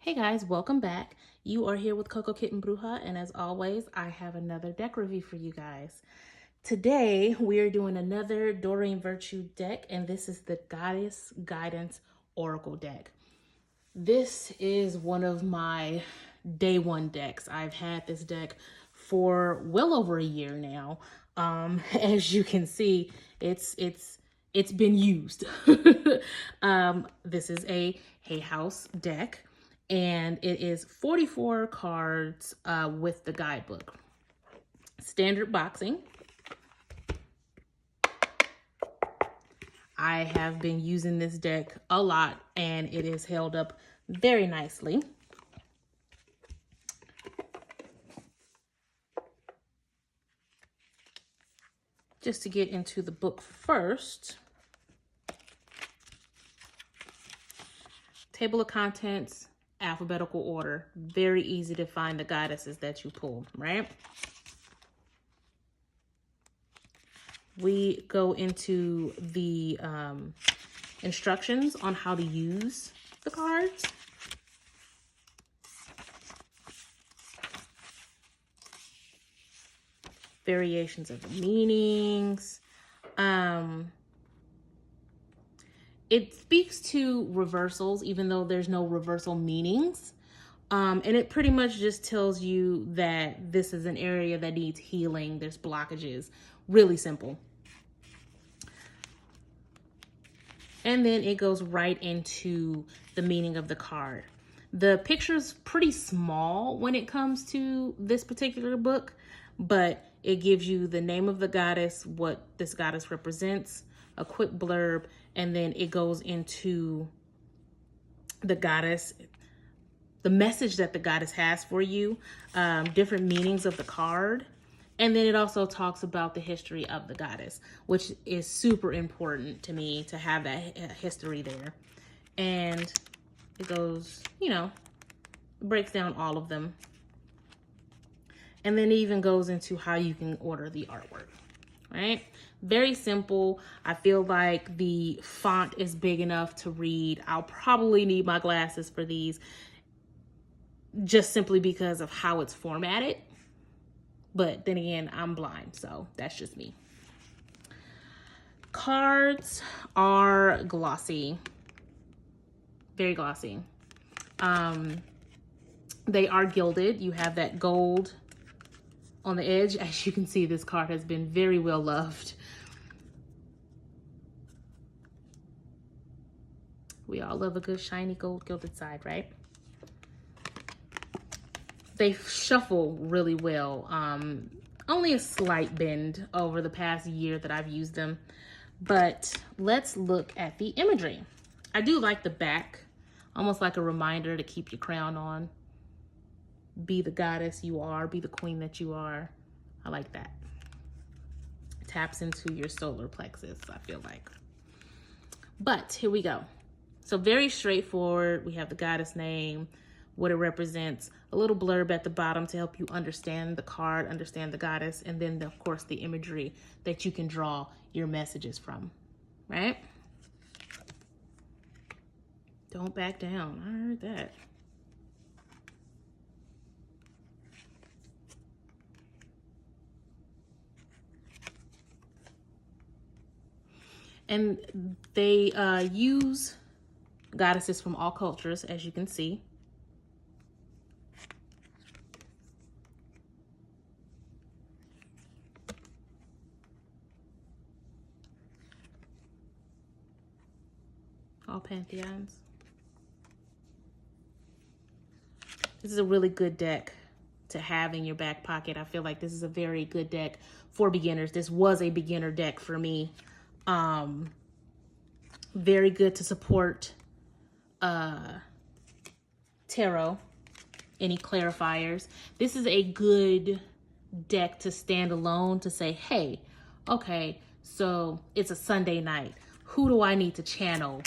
Hey guys, welcome back. You are here with Coco Kitten Bruja, and as always, I have another deck review for you guys. Today, we are doing another Doreen Virtue deck, and this is the Goddess Guidance Oracle deck. This is one of my day one decks. I've had this deck for well over a year now. As you can see, it's been used. This is a Hay House deck, and it is 44 cards with the guidebook. Standard boxing. I have been using this deck a lot, and it is held up very nicely. Just to get into the book first. Table of contents, alphabetical order. Very easy to find the goddesses that you pulled, right? We go into the instructions on how to use the cards. Variations of the meanings. It speaks to reversals, even though there's no reversal meanings. And it pretty much just tells you that this is an area that needs healing. There's blockages. Really simple. And then it goes right into the meaning of the card. The picture's pretty small when it comes to this particular book, but it gives you the name of the goddess, what this goddess represents, a quick blurb, and then it goes into the goddess, the message that the goddess has for you, different meanings of the card. And then it also talks about the history of the goddess, which is super important to me to have that history there. And it goes, breaks down all of them. And then it even goes into how you can order the artwork, right? Very simple. I feel like the font is big enough to read. I'll probably need my glasses for these just simply because of how it's formatted. But then again, I'm blind, so that's just me. Cards are glossy. Very glossy. They are gilded. You have that gold on the edge. As you can see, this card has been very well loved. We all love a good shiny gold gilded side, right? They shuffle really well. Only a slight bend over the past year that I've used them. But let's look at the imagery. I do like the back, almost like a reminder to keep your crown on. Be the goddess you are, be the queen that you are. I like that. It taps into your solar plexus, I feel like. But here we go. So very straightforward. We have the goddess name, what it represents, a little blurb at the bottom to help you understand the card, understand the goddess, and then of course the imagery that you can draw your messages from, right? Don't back down. I heard that. And they use goddesses from all cultures, as you can see. All pantheons. This is a really good deck to have in your back pocket. I feel like this is a very good deck for beginners. This was a beginner deck for me. Very good to support tarot, any clarifiers. This is a good deck to stand alone to say, hey, okay, so it's a Sunday night. Who do I need to channel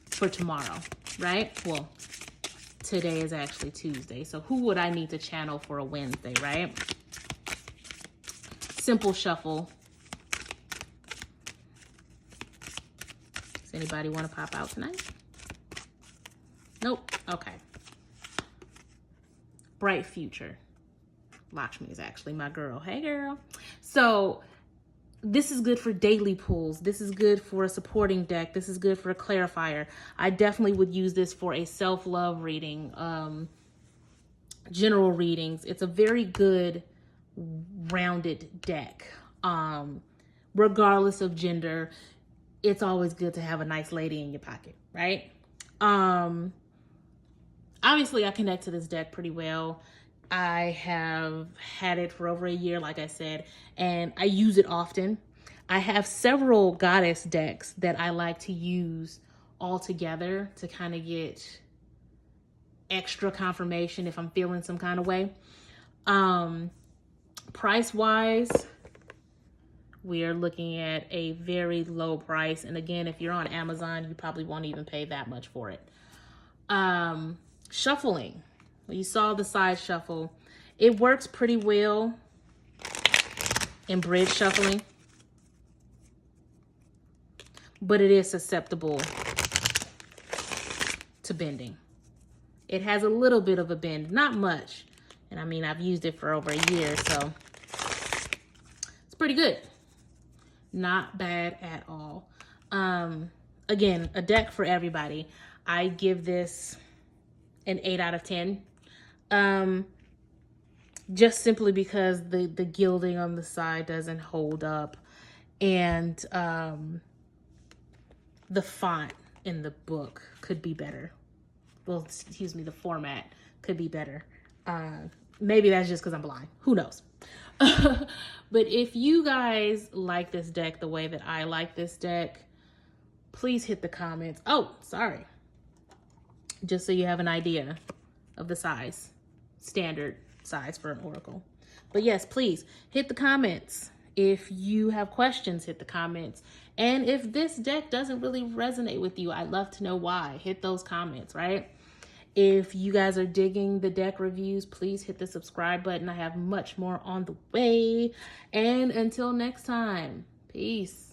for tomorrow, right? Well, today is actually Tuesday. So who would I need to channel for a Wednesday, right? Simple shuffle. Does anybody want to pop out tonight? Nope. Okay. bright future. Lakshmi is actually my girl. Hey, girl. So this is good for daily pulls. This is good for a supporting deck. This is good for a clarifier. I definitely would use this for a self-love reading, general readings. It's a very good rounded deck. Regardless of gender, it's always good to have a nice lady in your pocket, right? Obviously I connect to this deck pretty well. I have had it for over a year, like I said, and I use it often. I have several goddess decks that I like to use all together to kind of get extra confirmation if I'm feeling some kind of way. Price-wise, we are looking at a very low price. And again, if you're on Amazon, you probably won't even pay that much for it. Shuffling. You saw the side shuffle. It works pretty well in bridge shuffling, but it is susceptible to bending. It has a little bit of a bend, not much. And I mean, I've used it for over a year, so it's pretty good. Not bad at all. Again, a deck for everybody. I give this an 8 out of 10. Just simply because the gilding on the side doesn't hold up, and the font in the book could be better. Well, excuse me, the format could be better. Maybe that's just because I'm blind. Who knows? But if you guys like this deck the way that I like this deck, please hit the comments. Oh, sorry. Just so you have an idea of the size. Standard size for an oracle. But yes, please hit the comments. If you have questions, hit the comments. And if this deck doesn't really resonate with you, I'd love to know why. Hit those comments, right? If you guys are digging the deck reviews, please hit the subscribe button. I have much more on the way. And until next time, peace.